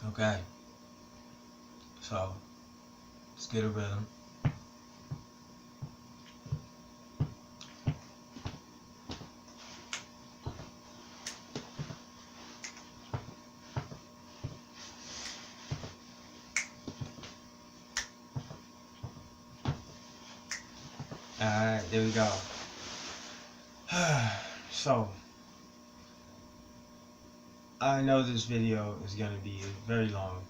Okay, so let's get a rhythm. Alright, there we go. So, I know this video is going to be very long.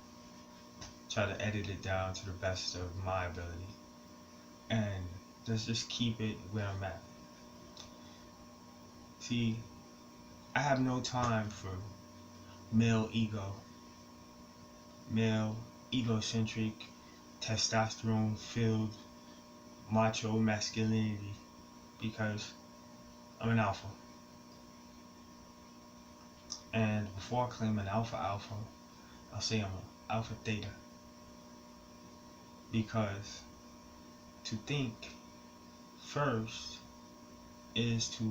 Try to edit it down to the best of my ability. And let's just keep it where I'm at. See, I have no time for male ego. Male, egocentric, testosterone-filled, macho masculinity. Because I'm an alpha. And before I claim an alpha, I'll say I'm an alpha theta. Because to think first is to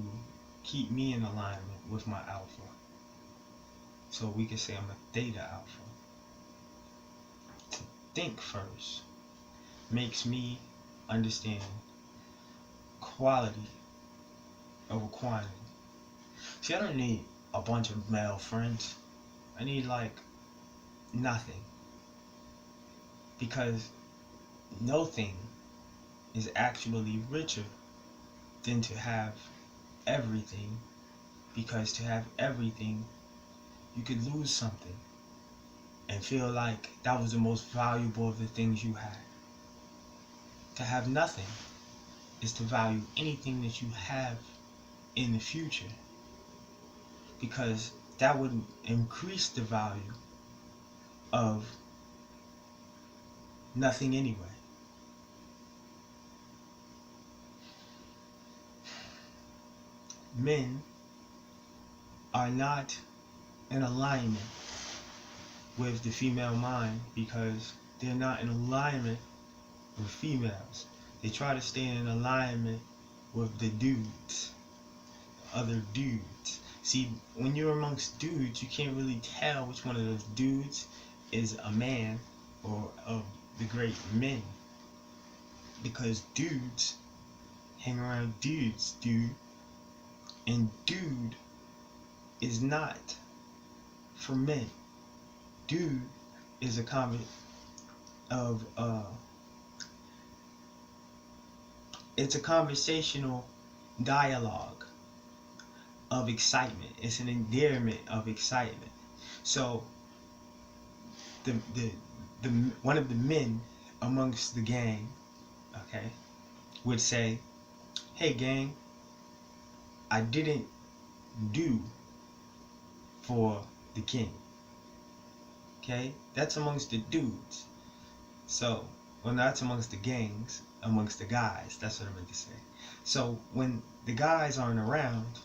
keep me in alignment with my alpha. So we can say I'm a theta alpha. To think first makes me understand quality over quantity. See, I don't need a bunch of male friends. I need like nothing. Because nothing is actually richer than to have everything. Because to have everything, you could lose something and feel like that was the most valuable of the things you had. To have nothing is to value anything that you have in the future, because that would increase the value of nothing anyway. Men are not in alignment with the female mind because they're not in alignment with females. They try to stay in alignment with the dudes, other dudes. See, when you're amongst dudes, you can't really tell which one of those dudes is a man or of the great men, because dudes hang around dudes, dude, and dude is not for men. Dude is a comment of it's a conversational dialogue of excitement. It's an endearment of excitement. So the one of the men amongst the gang, okay, would say, "Hey gang, I didn't do for the king." Okay, that's amongst the dudes. So, well, that's amongst the gangs, amongst the guys. That's what I meant to say. So when the guys aren't around,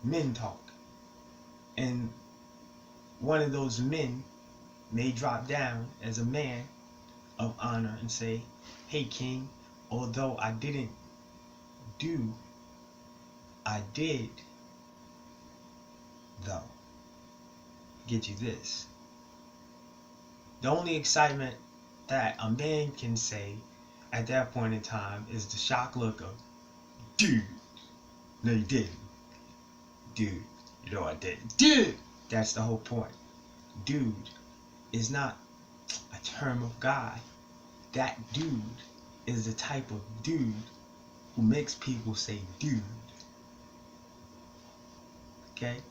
men talk, and one of those men may drop down as a man of honor and say, "Hey king, although I didn't do, I did though." Get you this. The only excitement that a man can say at that point in time is the shock look of, "Dude, no you didn't. Dude, you know I didn't. Dude!" That's the whole point. Dude is not a term of guy. That dude is the type of dude who makes people say dude. Okay?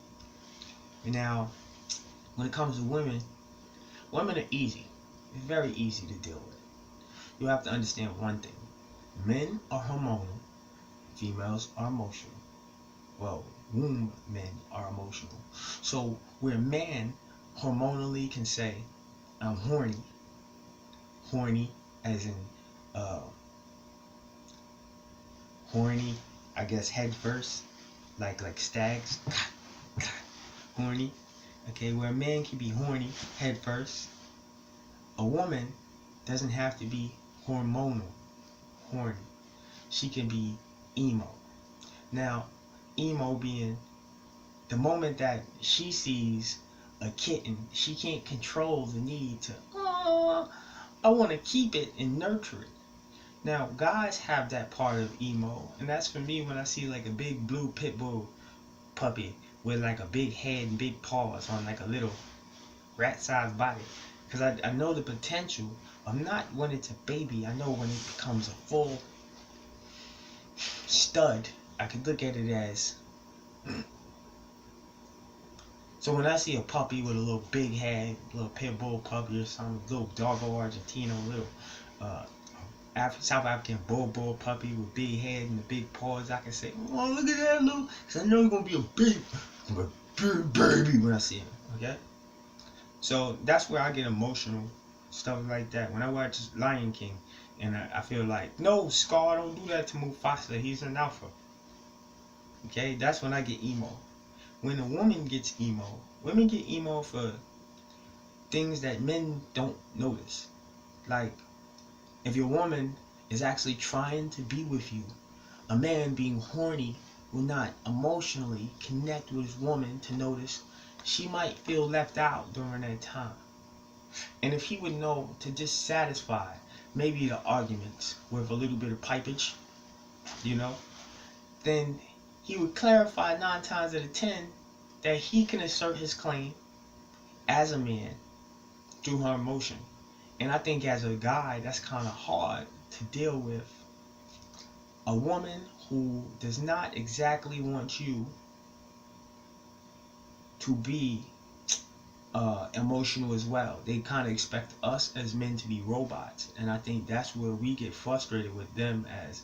Now, when it comes to women, women are easy. It's very easy to deal with. You have to understand one thing. Men are hormonal. Females are emotional. Well, womb men are emotional. So where a man hormonally can say, "I'm horny," horny as in horny, I guess head first, like stags, horny. Okay, where a man can be horny head first, a woman doesn't have to be hormonal, horny. She can be emo. Now, emo being the moment that she sees a kitten. She can't control the need to, I want to keep it and nurture it. Now, guys have that part of emo, and that's for me when I see like a big blue pit bull puppy with like a big head and big paws on like a little rat-sized body. Because I know the potential of not when it's a baby. I know when it becomes a full stud. I could look at it as. So when I see a puppy with a little big head, little pit bull puppy or something, little doggo Argentino, little South African bull puppy with big head and the big paws, I can say, oh, look at that little, because I know he's going to be a big baby when I see him, okay? So that's where I get emotional, stuff like that. When I watch Lion King, and I feel like, no, Scar, don't do that to Mufasa, he's an alpha. Okay, that's when I get emo. When a woman gets emo, women get emo for things that men don't notice. Like, if your woman is actually trying to be with you, a man being horny will not emotionally connect with his woman to notice she might feel left out during that time. And if he would know to just satisfy maybe the arguments with a little bit of pipage, then he would clarify 9 times out of 10 that he can assert his claim as a man through her emotion. And I think as a guy, that's kind of hard to deal with. A woman who does not exactly want you to be emotional as well. They kind of expect us as men to be robots. And I think that's where we get frustrated with them as,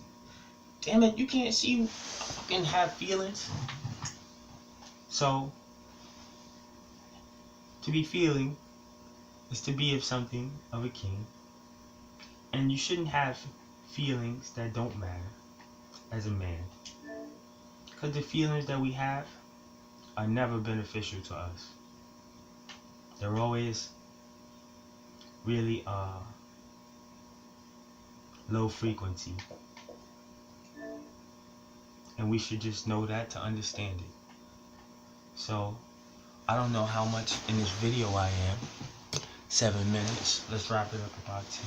damn it, you can't see I fucking have feelings. So, to be feeling is to be of something of a king. And you shouldn't have feelings that don't matter as a man. Because the feelings that we have are never beneficial to us. They're always really low frequency. And we should just know that to understand it. So, I don't know how much in this video I am. 7 minutes. Let's wrap it up about 10.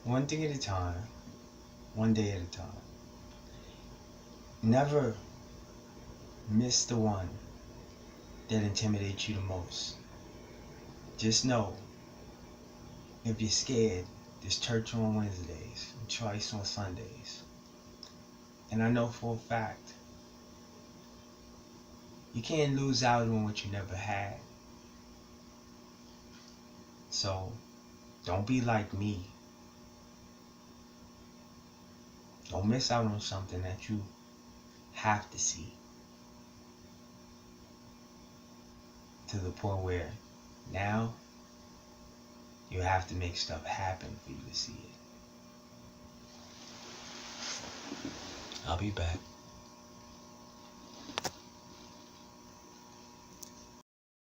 One thing at a time, one day at a time. Never miss the one that intimidates you the most. Just know, if you're scared, there's church on Wednesdays and choice on Sundays. And I know for a fact, you can't lose out on what you never had. So, don't be like me. Don't miss out on something that you have to see. To the point where now you have to make stuff happen for you to see it. I'll be back.